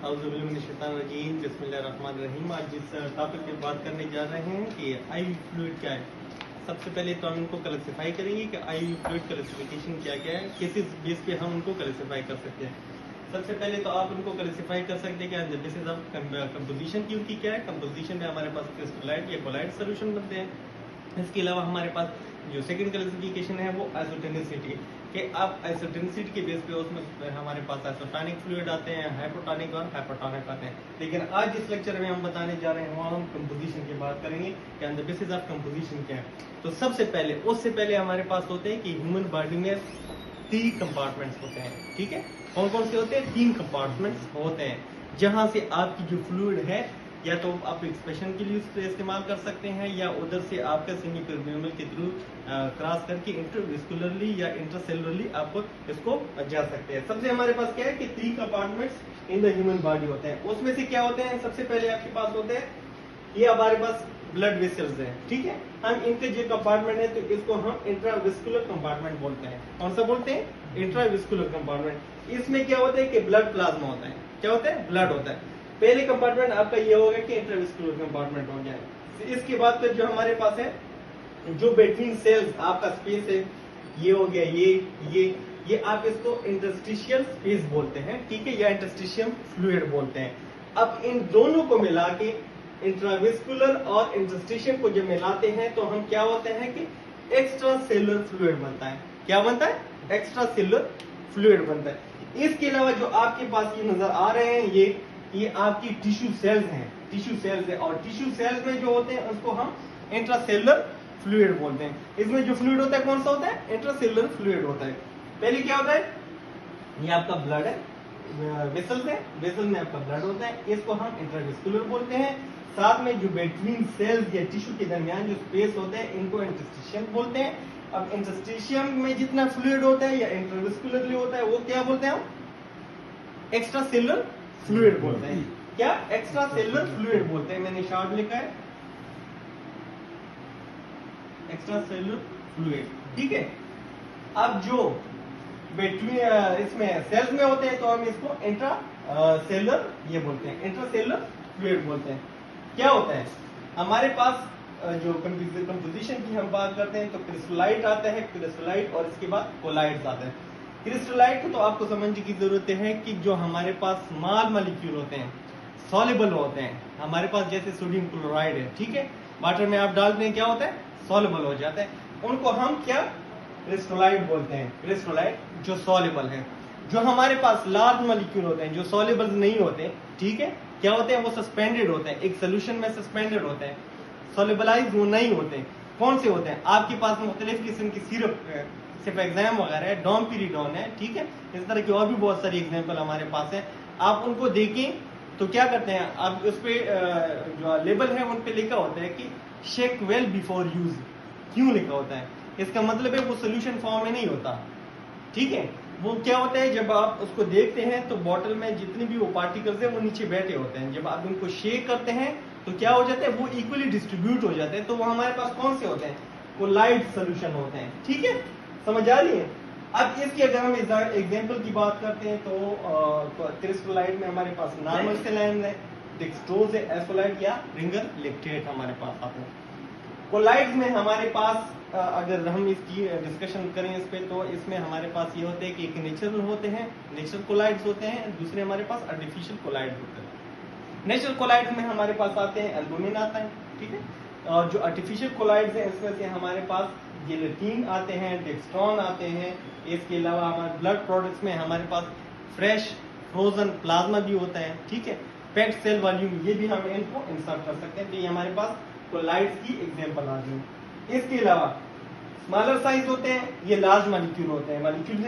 औज़ुबिल्लाहिमिनश्शैतानिर्रजीम बिस्मिल्लाहिर्रहमानिर्रहीम। आज जिस टॉपिक पे बात करने जा रहे हैं कि आई फ्लूइड क्या है। सबसे पहले तो हम इनको क्लासिफाई करेंगे कि आई फ्लूइड क्लासिफिकेशन क्या क्या है, किस बेस पे हम उनको क्लासिफाई कर सकते हैं। सबसे पहले तो आप उनको क्लासिफाई कर सकते हैं कि on the basis of composition की उनकी क्या है। कंपोजिशन में हमारे पास क्रिस्टलाइट या कोलाइड सोल्यूशन बनते हैं। इसके अलावा हमारे पास जो सेकंड क्लासिफिकेशन है वो आइसोटोनिसिटी कि आप आइसोटोनिसिटी के बेस पे उसमें हमारे पास आइसोटोनिक फ्लूइड आते हैं, हाइपोटोनिक और हाइपोटोनिक आते हैं। लेकिन आज इस लेक्चर में हम बताने जा रहे हैं वहाँ हम कंपोजिशन की बात करेंगे कि on the basis of composition क्या है। तो सबसे पहले उससे पहले हमारे पास होते हैं कि ह्यूमन बॉडी में 3 कंपार्टमेंट्स होते हैं। ठीक है, कौन कौन से होते हैं? 3 कंपार्टमेंट्स होते हैं जहां से आपकी जो फ्लूइड है या तो आप एक्सप्रेशन के लिए उसको इस्तेमाल कर सकते हैं या उधर से आपका सेमी परमेबल के थ्रू क्रॉस करके इंटरविस्कुलरली या इंटरसेलुलरली आप इसको जा सकते हैं। सबसे हमारे पास क्या है कि 3 compartments in the human body होते हैं। उसमें से क्या होते हैं? सबसे पहले आपके पास होते हैं ये हमारे पास ब्लड वेसल्स हैं। ठीक है, हम इनके जो कंपार्टमेंट है तो इसको हम इंट्राविस्कुलर कंपार्टमेंट बोलते हैं। कौन सा बोलते हैं? इंट्राविस्कुलर कंपार्टमेंट। इसमें क्या होता है कि ब्लड प्लाज्मा होता है। क्या होता है? ब्लड होता है। पहले कंपार्टमेंट आपका ये होगा कि इंट्राविस्कुलर कंपार्टमेंट हो गया। इसके बाद फिर जो हमारे पास है जो बिटवीन सेल्स आपका स्पेस है ये हो गया, ये आप इसको इंटरस्टिशियल स्पेस बोलते हैं। ठीक है, या इंटरस्टिशियल फ्लूइड बोलते हैं। अब इन दोनों को मिला के इंट्राविस्कुलर और इंटरस्टिशियल को जब मिलाते हैं तो हम क्या होते हैं कि एक्स्ट्रा सेलुलर फ्लूइड बनता है। क्या बनता है? एक्स्ट्रा सेलुलर फ्लूइड बनता है। इसके अलावा जो आपके पास ये नजर आ रहे हैं ये आपकी टिश्यू सेल्स हैं। टिश्यू सेल्स है और टिश्यू सेल्स में जो होते हैं उसको हम इंट्रासेलुलर फ्लूइड बोलते हैं। इसमें जो फ्लूइड होता है कौन सा होता है? इंट्रासेलुलर फ्लूइड होता है। पहले क्या होता है? ये आपका ब्लड है, वेसल्स है, वेसल में आपका ब्लड होता है, इसको हम इंट्राविस्कुलर बोलते हैं। साथ में जो बिटवीन सेल्स या टिश्यू के दरमियान जो स्पेस होते हैं इनको इंटरस्टिशियम बोलते हैं। अब इंटरस्टिशियम में जितना फ्लूइड होता है या इंट्राविस्कुलरली होता है वो क्या बोलते हैं? हम एक्स्ट्रा सेलुलर फ्लूइड बोलते हैं। क्या? एक्स्ट्रा सेलुलर फ्लूइड बोलते हैं। मैंने शॉर्ट लिखा है एक्स्ट्रा सेलुलर फ्लूइड। ठीक है, अब जो बिटवीन इसमें सेल्स में होते हैं तो हम इसको इंट्रा सेलुलर ये बोलते हैं, इंट्रा सेलुलर फ्लूइड बोलते हैं। क्या होता है हमारे पास जो कंपोजिशन की हम बात करते हैं तो क्रिस्टलाइट आता है, क्रिस्टलाइट और इसके बाद कोलाइड्स आता है। क्रिस्टलाइट को तो आपको समझने की जरूरत है कि जो हमारे पास स्मॉल मॉलिक्यूल होते हैं, सॉल्युबल होते हैं, हमारे पास जैसे सोडियम क्लोराइड है। ठीक है, वाटर में आप डालते हैं क्या होता है? सॉल्युबल हो जाता है। उनको हम क्या क्रिस्टलाइट बोलते हैं। क्रिस्टलाइट जो सॉल्युबल है। जो हमारे पास लार्ज मॉलिक्यूल होते हैं जो सॉल्युबल नहीं होते, ठीक है, क्या होते हैं? वो सस्पेंडेड होते हैं, एक सोल्यूशन में सस्पेंडेड होते हैं, सॉल्युबलाइज वो नहीं होते। कौन से होते हैं? आपके पास मुख्तलिफ किस्म की सिरप, सिर्फ एग्जाम वगैरह है, डोमपिरिडोन है। ठीक है, इस तरह की और भी बहुत सारी एग्जाम्पल हमारे पास है। आप उनको देखें तो क्या करते हैं, आप उस पे जो लेबल है उन पे लिखा होता है कि शेक वेल बिफोर यूज। क्यों लिखा होता है? इसका मतलब है वो सोल्यूशन फॉर्म में नहीं होता। ठीक है, वो क्या होता है जब आप उसको देखते हैं तो बॉटल में जितनी भी वो पार्टिकल्स हैं वो नीचे बैठे होते हैं। जब आप उनको शेक करते हैं तो क्या हो जाता है? वो इक्वली डिस्ट्रीब्यूट हो जाते हैं। तो वो हमारे पास कौन से होते हैं? कोलाइड सोल्यूशन होते हैं। ठीक है, समझ आ रही है? अब इसकी अगर हम एग्जाम्पल की बात करते हैं तो क्रिस्टलाइट में हमारे पास नॉर्मल सेलाइन है, डेक्सट्रोज है, एसोलाइट या रिंगर लेक्टेट हमारे पास आते हैं। कोलाइड्स में हमारे पास अगर हम इसकी डिस्कशन करें इस पे तो इसमें हमारे पास ये होते हैं कि एक नेचुरल होते हैं, नेचुरल कोलाइड्स होते हैं, दूसरे हमारे पास आर्टिफिशियल कोलाइड्स होते हैं। नेचुरल कोलाइड्स में हमारे पास आते हैं एल्बुमिन आता है। ठीक है, और जो आर्टिफिशियल कोलाइड्स हैं इसमें से हमारे पास जिलेटिन आते हैं, डेक्स्ट्रॉन आते हैं। इसके अलावा हमारे ब्लड प्रोडक्ट्स में हमारे पास फ्रेश फ्रोजन प्लाज्मा भी होता है। ठीक है, पेट सेल वॉल्यूम ये भी हम इनको इंसर्ट कर सकते हैं। तो ये हमारे पास कोलाइड्स की एग्जाम्पल आ गई। इसके अलावा स्मॉलर साइज होते हैं, ये लार्ज मॉलिक्यूल होते हैं। मॉलिक्यूल